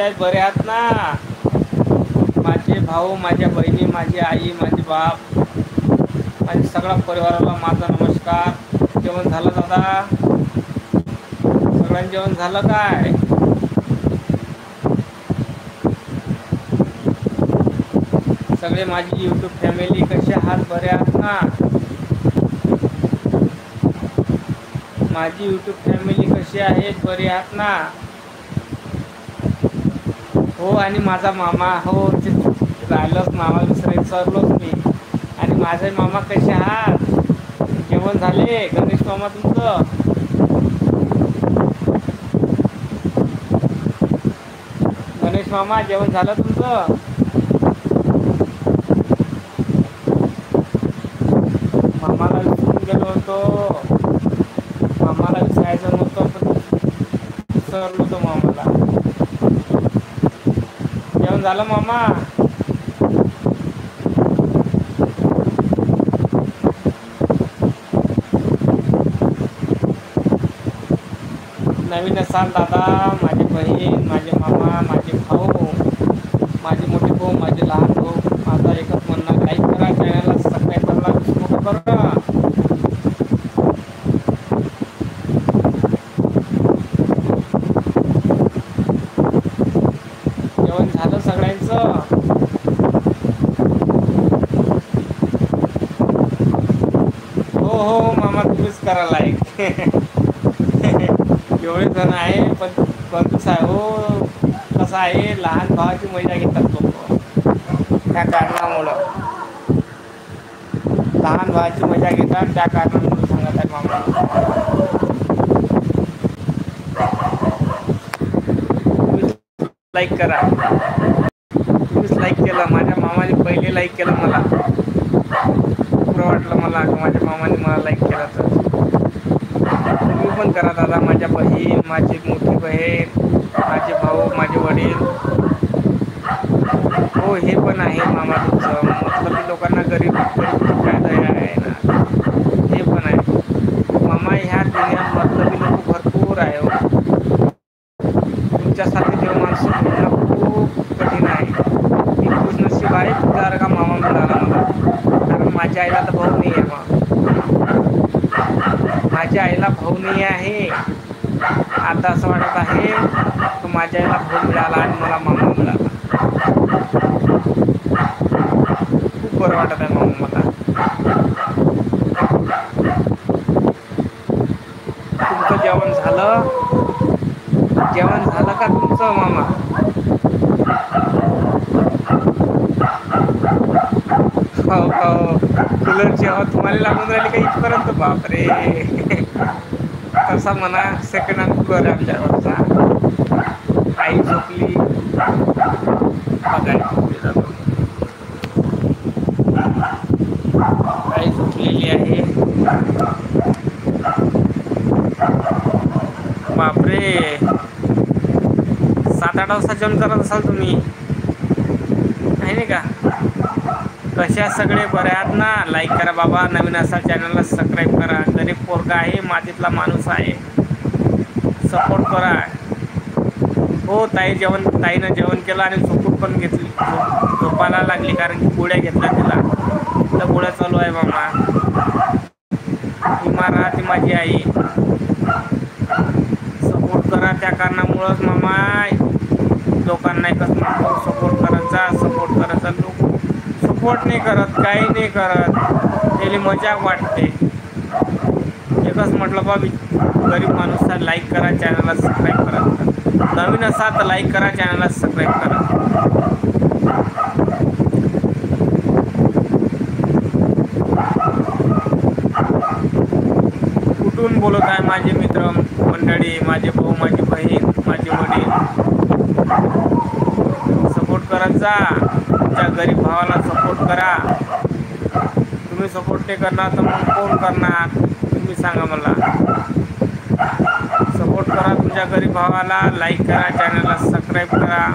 कशा आहेत? बरे आहात ना? माझे भाऊ, माझ्या बहिणी, माझी आई, माझे बाप, माझ्या सगळ्या परिवाराला माझा नमस्कार. जेवण झालं दादा? सगळ्यांचं जेवण झालं काय? सगळे माझी यूट्यूब फॅमिली कसे आहात? बरे आहात ना? माझी यूट्यूब फॅमिली कशी आहेत? बरे आहात ना? हो, आणि माझा मामा, हो ते राहिलंच, मामा विसरलोच मी. आणि माझे मामा कसे आहात? जेवण झाले? गणेश मामा तुमचं? गणेश मामा जेवण झालं तुमचं? मामाला विसरून गेलो होतो. मामाला विसरायचं नव्हतं, पण विसरलो होतो मामाला. जेवण झालं मामा? नवीन असाल दादा, माझी बहीण, माझे मामा, माझे भाऊ, माझे मोठे भाऊ, माझे लहान भाऊ, माझा एकच म्हणणं, लाईक करा, चॅनलला सबस्क्राईब करायला विसरू नका बरं. जेवण झालं सगळ्यांचं? हो हो मामा, तुम्हीच करा लाईक. एवढे जण आहे, पण कसं आहे हो, कसं आहे, लहान भावाची मजा घेतात लोक. त्या कारणामुळं लहान भावाची मजा घेतात, त्या कारणामुळे सांगत आहे मामा. लाईक करा. तुम्हीच लाईक केलं, माझ्या मामाने पहिले लाईक केलं मला. बरं वाटलं मला की माझ्या मामाने मला लाईक केलं. तर तुम्ही पण करा दादा, माझ्या बहीण, माझी मोठी बहीण, माझे भाऊ, माझे वडील. हो, हे पण आहे मामा तुमचं, मतलब लोकांना गरीब फायदा आहे ना, हे पण आहे मामा. ह्या दुनियात मतलबी लोक भरपूर आहे हो. तुमच्यासारखे देव माणसं मिळणं खूप कठीण आहे. मी खुशनशीब आहे तुमच्यासारखा मामा मिळाला मला. कारण माझ्या आईला तर भाऊ नाही आहे. माझ्या आईला भाऊ नाही आहे. आता असं वाटत आहे की माझ्या आईला भाऊ मिळाला आणि मला मामा मिळाला. खूप बरं वाटत आहे मामा मला. तुमचं जेवण झालं? जेवण झालं का तुमचं मामा? हो हो, कूलरची हवा तुम्हाला लागून राहिली का इथपर्यंत? बापरे. तसा म्हणा, सेकंड हँड कूलर आहे आमच्यावरचा. आई झोपली, बघाय झोपली जातो. आई झोपलेली आहे. बापरे, 7-8 वाजता जेवण करत असाल तुम्ही, आहे नाही का? कशा सगळे बरे आहात ना? लाईक करा बाबा, नवीन असाल चॅनलला सबस्क्राईब करा. गरीब पोरगा आहे, मातीतला माणूस आहे, सपोर्ट करा. हो, ताईनं जेवण केलं आणि झोपून पण घेतली, झोपायला लागली, कारण की गोळ्या घेतल्या तिला. तर गोळ्या चालू आहे मामा. बिमार राहते माझी आई. सपोर्ट करा, त्या कारणामुळंच मामा लोकांना एकच म्हणतो, सपोर्ट करायचा, सपोर्ट करायचा. लोक सपोर्ट नाही करत, काही नाही करत, त्याला मजाक वाटते. एकच म्हटलं बा, गरीब माणूस आहे, लाईक करा, चॅनलला सबस्क्राईब करा. नवीन असाल तर लाईक करा, चॅनलला सबस्क्राईब करा. कुठून बोलत आहे माझे मित्र मंडळी, माझे भाऊ, माझी बहीण, माझे वडील? सपोर्ट करत जा, तुमच्या गरीब भावाला सपोर्ट करा. तुम्ही सपोर्ट नाही करणार तर मग कोण करणार? तुम्ही सांगा मला. सपोर्ट करा तुमच्या गरीब भावाला, लाईक करा, चॅनलला सबस्क्राईब करा.